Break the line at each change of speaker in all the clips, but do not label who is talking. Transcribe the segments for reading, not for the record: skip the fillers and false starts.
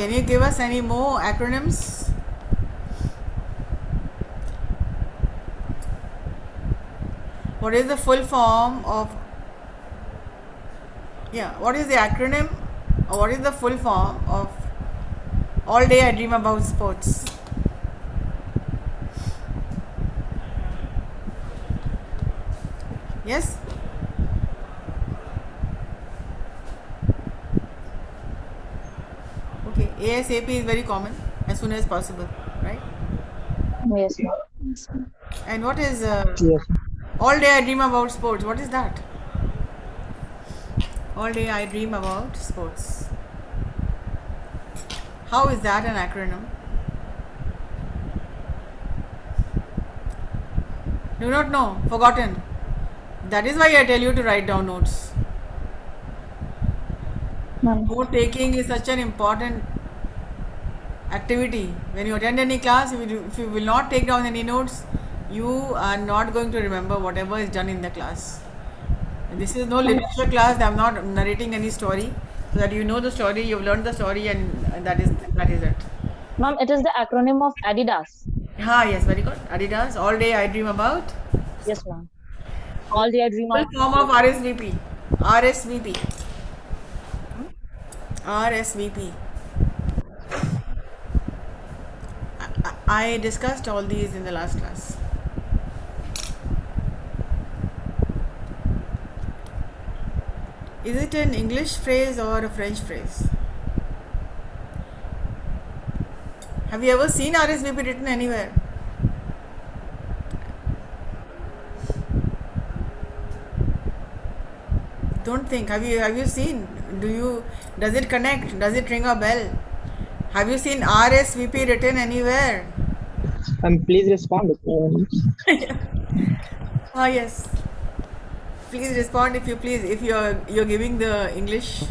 Can you give us any more acronyms? What is the full form of, what is the acronym or what is the full form of All Day I Dream About Sports? Yes? Okay, ASAP is very common, as soon as possible, right?
Yes, ma'am.
And what is
Yes.
All Day I Dream About Sports? What is that? All Day I Dream About Sports. How is that an acronym? Do not know, forgotten. That is why I tell you to write down notes.
Ma'am.
Note taking is such an important activity. When you attend any class, if you will not take down any notes, you are not going to remember whatever is done in the class. And this is no literature class. I am not narrating any story, so that you know the story, you've learned the story, and that is it.
Ma'am, it is the acronym of Adidas.
Yes, very good. Adidas. All day I dream about.
Yes, ma'am. All day I dream
Full
of.
form of RSVP. RSVP. RSVP. I discussed all these in the last class. Is it an English phrase or a French phrase? Have you ever seen RSVP written anywhere? Don't think. Have you seen? Does it connect? Does it ring a bell? Have you seen RSVP written anywhere?
Please respond.
Yes. Please respond if you please. If you're giving the English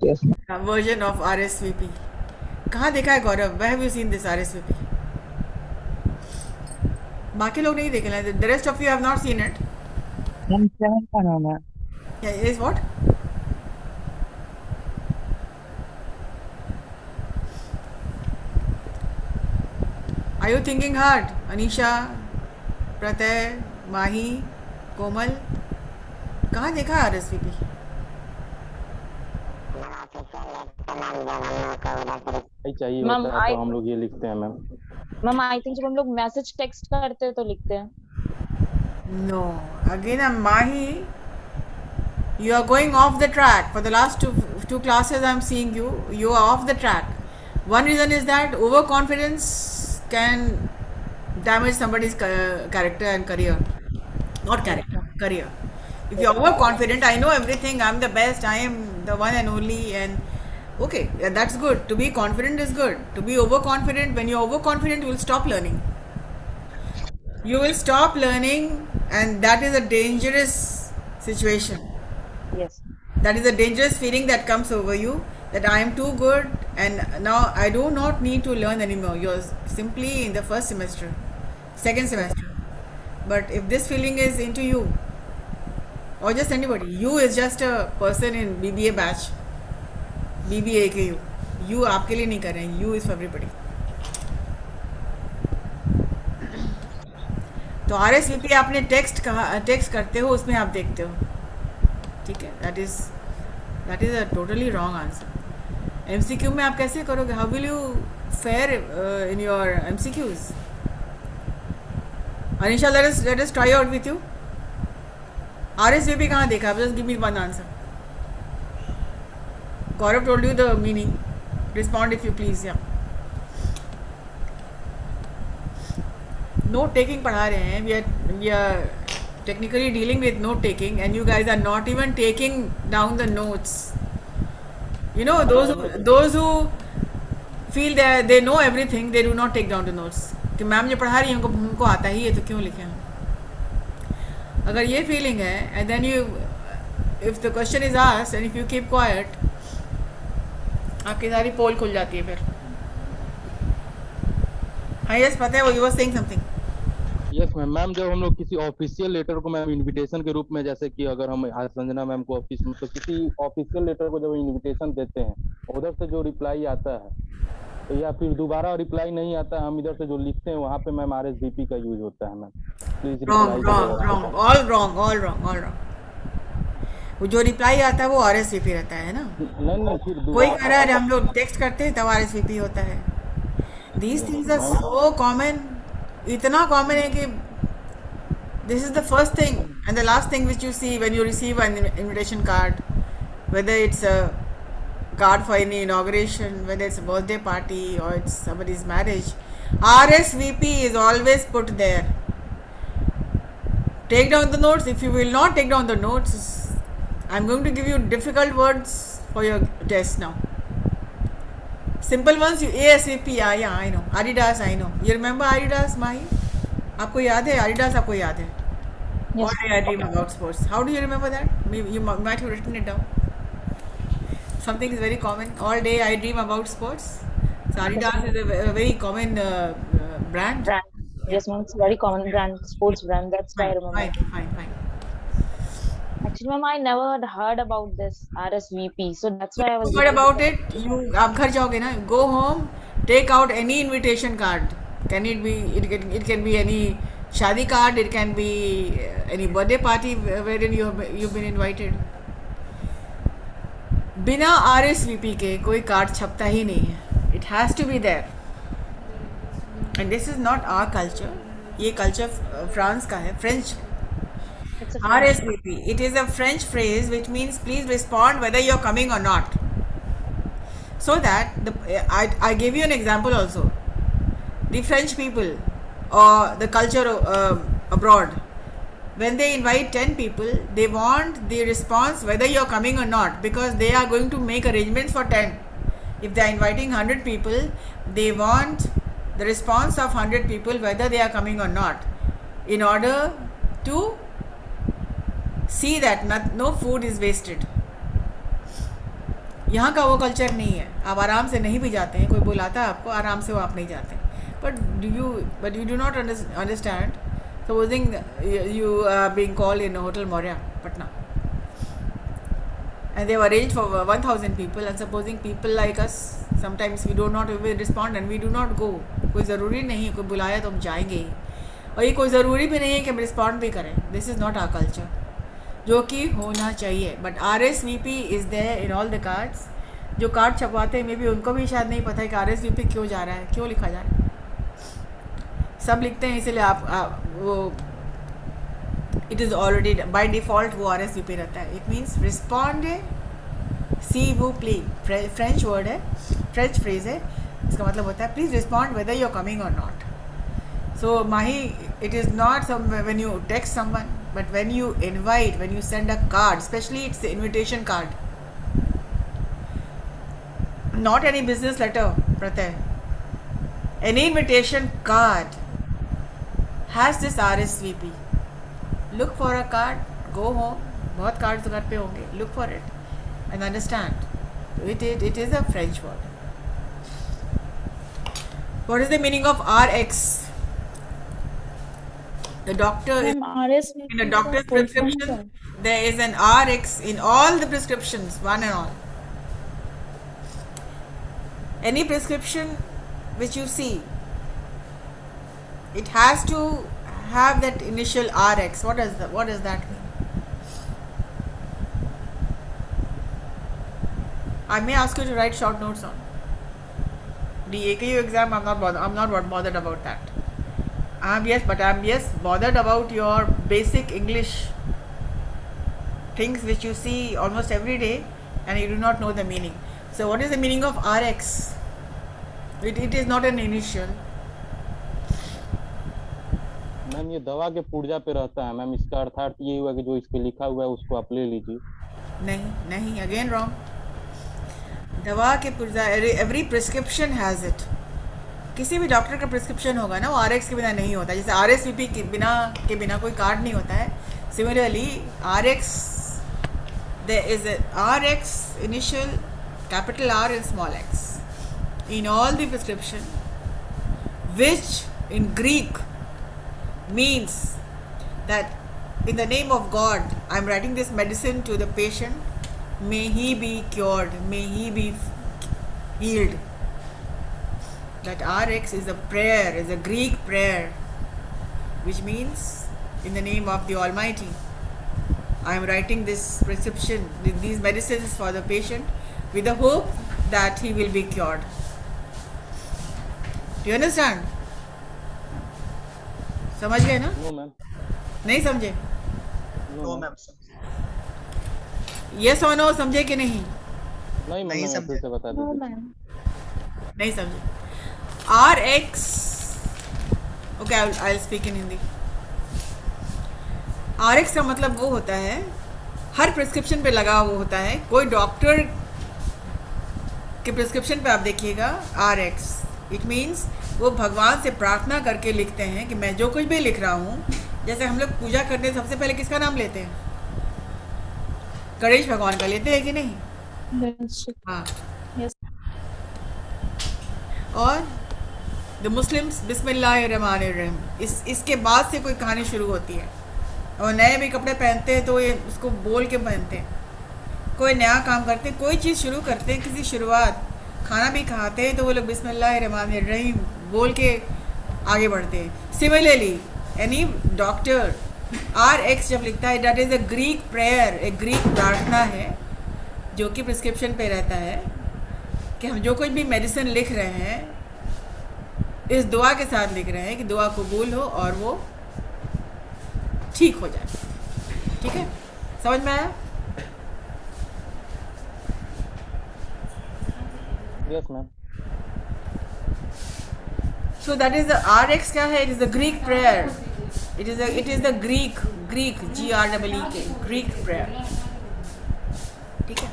Yes.
version of RSVP. कहाँ देखा है गौरव? Where have you seen this RSVP? बाकी लोग नहीं देखे हैं. The rest of you have not seen it.
Ma'am, 7 का नाम है.
Yeah, is what? Are you thinking hard? Anisha, Pratay, Mahi, Komal. कहाँ देखा है RSVP?
चाहिए
Ma'am,
होता है तो हम लोग ये लिखते हैं मैम.
मैम आई थिंक जब हम लोग मैसेज टेक्स्ट करते हैं तो लिखते हैं.
No. Again, Mahi, you are going off the track. For the last two classes I'm seeing you are off the track. One reason is that overconfidence can damage somebody's character and career. Not character, career. If you're overconfident, I know everything, I'm the best, I am the one and only, and okay, that's good. To be confident is good. To be overconfident, when you're overconfident, you will stop learning. You will stop learning, and that is a dangerous situation.
Yes.
That is a dangerous feeling that comes over you, that I am too good and now I do not need to learn anymore. You're simply in the first semester, second semester. But if this feeling is into you, or just anybody, you is just a person in BBA batch, BBA के you आपके लिए नहीं कर रहे हैं, you is for everybody. तो RSVP आपने text करते हो, उसमें आप देखते हो, ठीक है. That is a totally wrong answer. MCQ में आप कैसे करोगे? How will you fare in your MCQs? Anisha, let us try out with you. RSVP कहाँ देखा? Just give me one answer. Gaurav told you the meaning. Respond if you please. या note taking पढ़ा रहे हैं. We are technically dealing with note taking, and you guys are not even taking down the notes. You know, those who feel that they know everything, they do not take down the notes. कि ma'am जो पढ़ा रही है हमको आता ही है तो क्यों लिखें हम? अगर ये फीलिंग है, and then if the question is asked and if you keep quiet, आपकी सारी पोल खुल जाती है फिर. हाँ, यस, पता है, वो you were saying something.
Yes ma'am. Ma'am जब हम लोग किसी ऑफिशियल लेटर को मैम इनविटेशन के रूप में, जैसे कि अगर हम आज संजना मैम को ऑफिस में, तो किसी ऑफिशियल लेटर को जब इनविटेशन देते हैं, उधर से जो रिप्लाई आता है, तो या फिर दोबारा रिप्लाई नहीं आता है, हम इधर से जो लिखते हैं वहाँ पे मैम RSVP का यूज होता है ma'am. Please reply
wrong
the
wrong
letter.
Wrong, all wrong, all wrong, all wrong. वो जो रिप्लाई आता है वो RSVP रहता है ना।
नहीं नहीं, फिर
कोई
दोबारा
कह रहा है हम लोग टेक्स्ट करते हैं तब RSVP होता है। These things are
ma'am.
So common, इतना कॉमन है कि this is the first thing and the last thing which you see when you receive an invitation card, whether it's a card for any inauguration, whether it's a birthday party or it's somebody's marriage. RSVP is always put there. Take down the notes. If you will not take down the notes, I'm going to give you difficult words for your test now. Simple ones, you ASAP, yeah, I know. Adidas, I know. You remember Adidas, Mahi? आपको याद है Adidas? आपको याद है?
Yes.
All day I dream about sports. How do you remember that? Maybe you might have written it down. Something is very common. All day I dream about sports. So Adidas is a very common brand.
Brand. Yes, ma'am. It's a very common brand, sports brand. That's why I
Fine,
remember.
fine.
Actually, ma'am, I never had heard about this RSVP, so that's why I was.
What about it? You आप घर जाओगे ना? Go home. Take out any invitation card. Can it be? It can be any शादी card. It can be any birthday party wherein you've been invited. बिना RSVP के कोई card छपता ही नहीं है. It has to be there. And this is not our culture. ये culture France का है, French.
It's a French.
RSVP. It is a French phrase which means please respond whether you're coming or not. So that I gave you an example also. The French people or the culture abroad, when they invite 10 people, they want the response whether you're coming or not, because they are going to make arrangements for 10. If they are inviting 100 people, they want the response of 100 people whether they are coming or not, in order to see that no food is wasted. यहाँ का वो culture नहीं है. आप आराम से नहीं भी जाते हैं, कोई बुलाता है आपको, आराम से वो आप नहीं जाते. But you do not understand. Supposing you are being called in a Hotel Moria, Patna, and they have arranged for 1,000 people, and supposing people like us, sometimes we do not even respond and we do not go. कोई ज़रूरी नहीं है, कोई बुलाया तो हम जाएंगे ही, और ये कोई ज़रूरी भी नहीं है कि हम रिस्पॉन्ड भी करें. This is not our culture, जो कि होना चाहिए. But RSVP is there in all the cards. जो कार्ड छपवाते हैं, मे बी उनको भी शायद नहीं पता है कि RSVP क्यों जा रहा है, क्यों लिखा जा रहा है. सब लिखते हैं, इसलिए आप वो it is already by default वो RSVP रहता है. इट मीन्स रिस्पॉन्ड है, सी वो प्ले, फ्रेंच वर्ड है, फ्रेंच फ्रेज है. इसका मतलब होता है please respond whether you are coming और not. So Mahi, it is not some when you text someone, but when you invite, when you send a card, especially it's the invitation card, not any business letter, Pratay, any invitation card has this RSVP. Look for a card, go home, बहुत cards घर पे होंगे, look for it and understand it is a French word. What is the meaning of RX? The doctor is, in a doctor's prescription, there is an RX in all the prescriptions, one and all. Any prescription which you see, it has to have that initial RX. What does that mean? I may ask you to write short notes on the AKU exam. I'm not bothered about that. I'm bothered about your basic English things which you see almost every day and you do not know the meaning. So what is the meaning of RX? It is not an initial.
Ma'am ये दवा के पुर्जा पे रहता है ma'am. इसका अर्थात ये हुआ कि जो इस पे लिखा हुआ है उसको आप ले लीजिए.
नहीं, अगेन रॉन्ग. दवा के पुर्जा, एवरी प्रिस्क्रिप्शन हैज़ इट. किसी भी डॉक्टर का प्रिस्क्रिप्शन होगा ना, वो RX के बिना नहीं होता. जैसे RSVP के बिना कोई कार्ड नहीं होता है. Similarly RX, there is a RX initial, capital R and small x in all the prescription, which in Greek means that in the name of God, I'm writing this medicine to the patient. May he be cured. May he be healed. That RX is a prayer, is a Greek prayer, which means in the name of the Almighty. I am writing this prescription, these medicines for the patient with the hope that he will be cured. Do you understand? समझ गए ना?
No ma'am,
नहीं समझे?
No ma'am,
Yes or no समझे कि नहीं?
नहीं ma'am, मैं फिर से बता
No,
दीजिए।
ma'am.
नहीं समझे? RX, okay, I'll speak in Hindi. RX का मतलब वो होता है, हर प्रिस्क्रिप्शन पे लगा वो होता है। कोई डॉक्टर के प्रिस्क्रिप्शन पे आप देखिएगा RX, इट मीन्स वो भगवान से प्रार्थना करके लिखते हैं कि मैं जो कुछ भी लिख रहा हूँ, जैसे हम लोग पूजा करते हैं सबसे पहले किसका नाम लेते हैं? गणेश भगवान का लेते हैं कि नहीं?
Yes.
हाँ।
Yes.
और द मुस्लिम्स बिस्मिल्लाहिर्रहमानिर्रहीम, इसके बाद से कोई कहानी शुरू होती है। और नए भी कपड़े पहनते हैं तो ये उसको बोल के पहनते हैं। कोई नया काम करते हैं, कोई चीज़ शुरू करते हैं, किसी शुरुआत, खाना भी खाते हैं तो वो लोग बिस्मिल्लाहिर्रहमानिर्रहीम बोल के आगे बढ़ते हैं। सिमिलरली एनी डॉक्टर RX जब लिखता है, that is a Greek prayer, एक ग्रीक प्रार्थना है जो कि प्रिस्क्रिप्शन पे रहता है कि हम जो कुछ भी मेडिसिन लिख रहे हैं इस दुआ के साथ लिख रहे हैं कि दुआ कबूल हो और वो ठीक हो जाए। ठीक है, समझ में आया?
Yes ma'am.
So that is the RX क्या है? It is the Greek prayer. It is the Greek GREEK Greek prayer. ठीक है?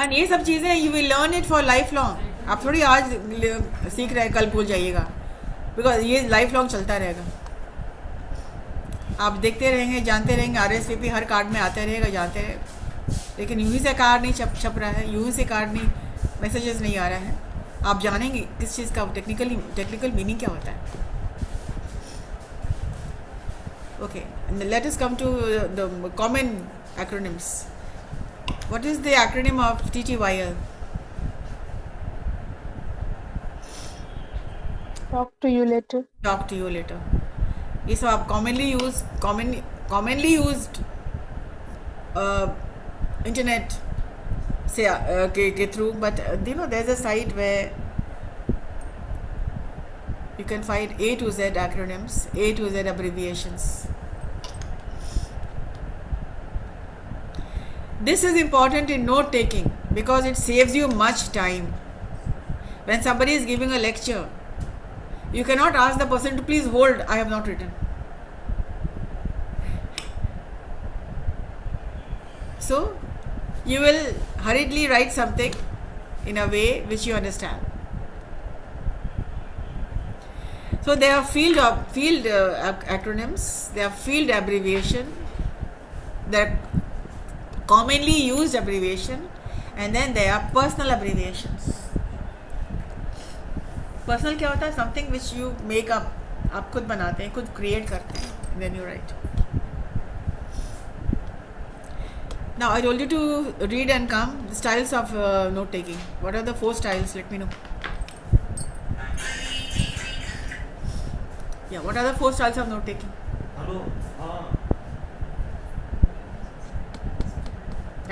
And ये सब चीज़ें you will learn it for lifelong. आप थोड़ी आज सीख रहे हैं कल भूल जाइएगा, बिकॉज ये लाइफ लॉन्ग चलता रहेगा। आप देखते रहेंगे, जानते रहेंगे, RSVP हर कार्ड में आते रहेगा, जानते रहेगा, लेकिन यूं ही से कार्ड नहीं छप रहा है, यूं ही से कार्ड नहीं, मैसेजेस नहीं आ रहा है। आप जानेंगे किस चीज़ का टेक्निकल मीनिंग क्या होता है। Okay, let us come to the common acronyms. What is the acronym of TTYL?
Talk to you later.
Talk to you later. ये सब आप commonly used internet से के through, but you know there's a site where you can find A to Z acronyms, A to Z abbreviations. This is important in note taking because it saves you much time. When somebody is giving a lecture, you cannot ask the person to please hold, I have not written. So you will hurriedly write something in a way which you understand. So there are field acronyms, there are field abbreviation, there are commonly used abbreviation, and then there are personal abbreviations. Personal क्या होता है? Something which you make up, आप खुद बनाते हैं, खुद create करते हैं, then you write. Now I told you to read and come styles of note taking. What are the 4 styles? Let me know. Yeah what are the 4 styles of note taking?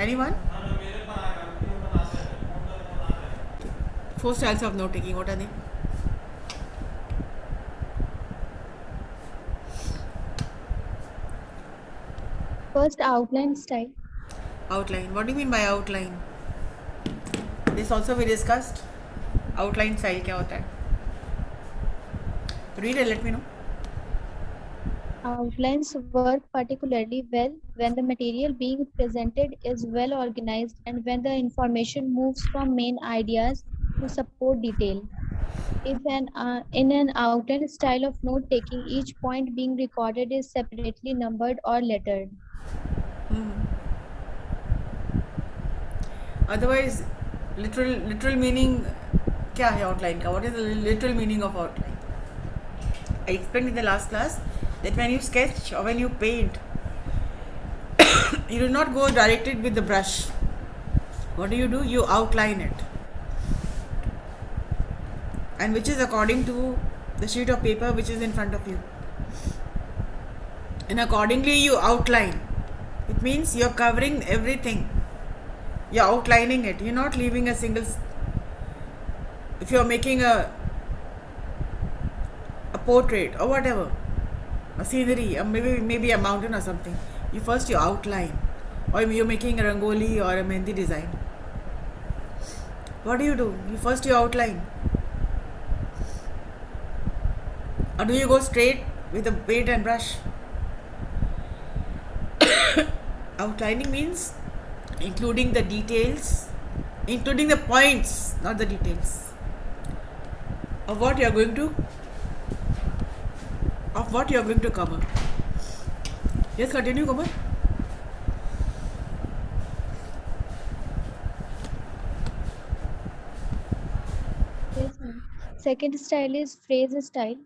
Anyone? 4 styles of note taking, what are they?
First, outline style.
Outline. What do you mean by outline? This also we discussed. Outline style क्या होता है? Read it, let me know.
Outlines work particularly well when the material being presented is well organized and when the information moves from main ideas to support detail. In an outline style of note taking, each point being recorded is separately numbered or lettered.
Otherwise, literal meaning क्या है outline का? What is the literal meaning of outline? I explained in the last class that when you sketch or when you paint, you do not go directly with the brush. What do? You outline it, and which is according to the sheet of paper which is in front of you. And accordingly you outline. It means you're covering everything. You're outlining it. You're not leaving a single. If you're making a portrait or whatever, a scenery, or maybe a mountain or something, you outline. Or you're making a rangoli or a mehndi design. What do? You outline. Or do you go straight with a paint and brush? Outlining means including the details, including the points, not the details, of what you are going to cover. Yes, continue, Kumar.
Yes, ma'am. Second style is phrase style.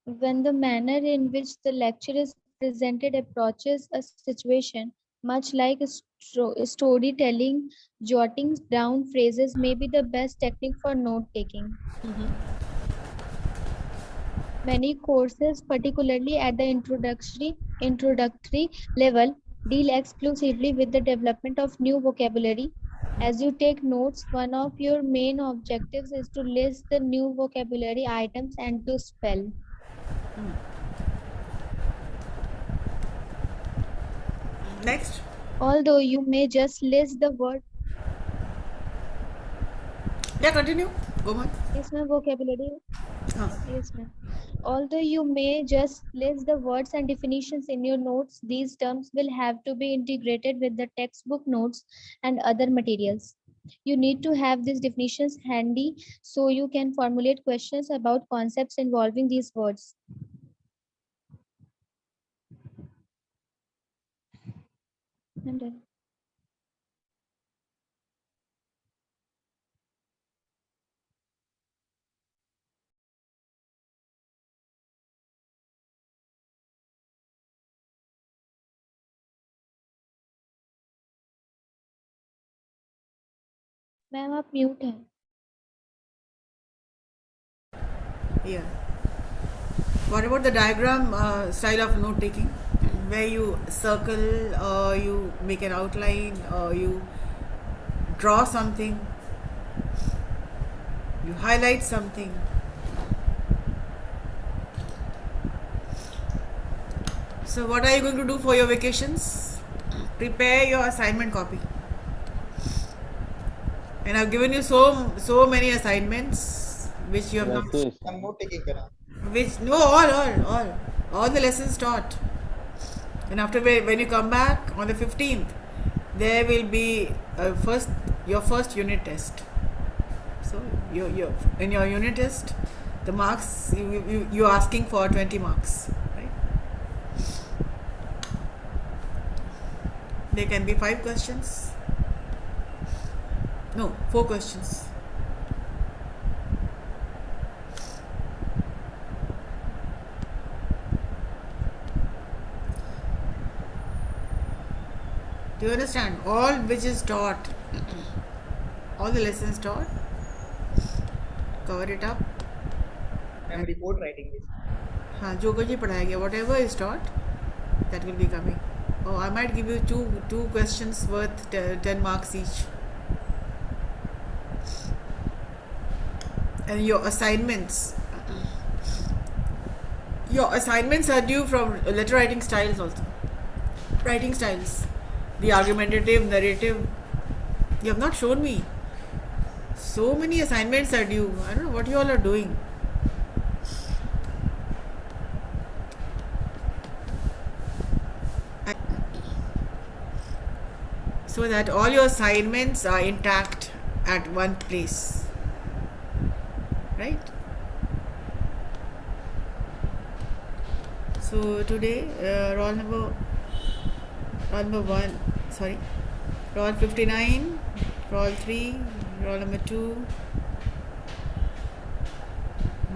When the manner in which the lecture is presented approaches a situation, much like storytelling, jotting down phrases may be the best technique for note taking. Many courses, particularly at the introductory level, deal exclusively with the development of new vocabulary. As you take notes, one of your main objectives is to list the new vocabulary items and to spell.
Next.
Although you may just list the word.
Yeah, continue. Go on.
Yes, ma'am. Vocabulary. Yes, ma'am. Although you may just list the words and definitions in your notes, these terms will have to be integrated with the textbook notes and other materials. You need to have these definitions handy so you can formulate questions about concepts involving these words. I'm done. Ma'am आप mute हैं.
Yeah. What about the diagram style of note taking, where you circle or you make an outline or you draw something, you highlight something? So what are you going to do for your vacations? Prepare your assignment copy. And I've given you so many assignments which you have not.
Rakesh,
I'm not taking care.
Which no, all the lessons taught. And after when you come back on the 15th, there will be your first unit test. So in your unit test, the marks you're asking for 20 marks, right? There can be 5 questions. No, 4 questions. Do you understand? All which is taught, all the lessons taught, cover it up.
I'm report writing this.
हाँ जो कुछ भी पढ़ाया गया, whatever is taught, that will be coming. Oh, I might give you two questions worth 10 marks each. And your assignments are due from letter writing styles also. Writing styles, the argumentative, narrative. You have not shown me. So many assignments are due. I don't know what you all are doing. So that all your assignments are intact at one place. Right? So today roll number 59, roll 3, roll number 2,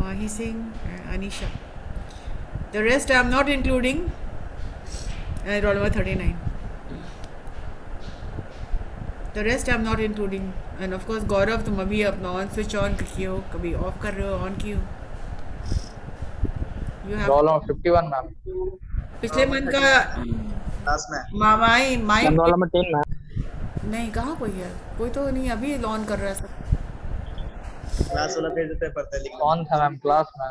Mahi Singh, and Anisha. The rest I am not including. Roll number 39. The rest I am not including. And of course Gaurav, तुम अभी अपना on switch on की हो, कभी off कर रहे हो, on की हो. You have
roll number 51 ma'am.
पिछले मंथ का
क्लास में
माई माई
रोल नंबर 10 मैम।
नहीं, कहाँ कोई है, कोई तो नहीं, अभी लॉन कर रहा है सब.
क्लास वाला पेज पे पढ़ते लिखना।
कौन था मैम क्लास में?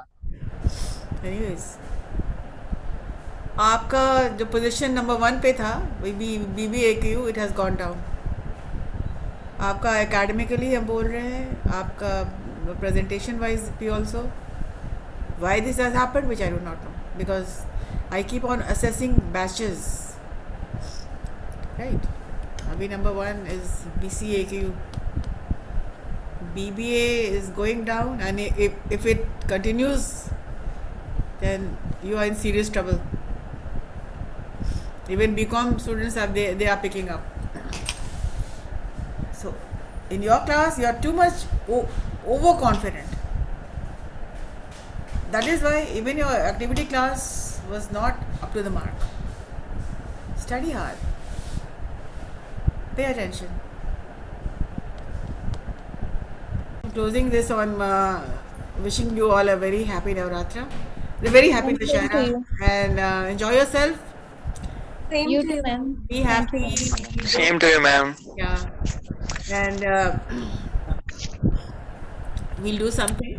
Anyways, आपका जो पोजीशन नंबर 1 पे था BBAQ, it has gone down. आपका एकेडमिकली हम बोल रहे हैं, आपका प्रेजेंटेशन वाइज भी also. Why this has happened which I do not know, because I keep on assessing batches, right. अभी number 1 is BCAQ, BBA is going down, and if it continues, then you are in serious trouble. Even BCom students they are picking up. So in your class you are too much overconfident. That is why even your activity class was not up to the mark. Study hard. Pay attention. Closing this on wishing you all a very happy Navratra, a very happy
Thank you.
Dashara, and enjoy yourself.
You too, ma'am.
Be happy.
Same to you, ma'am.
Yeah, and we'll do something.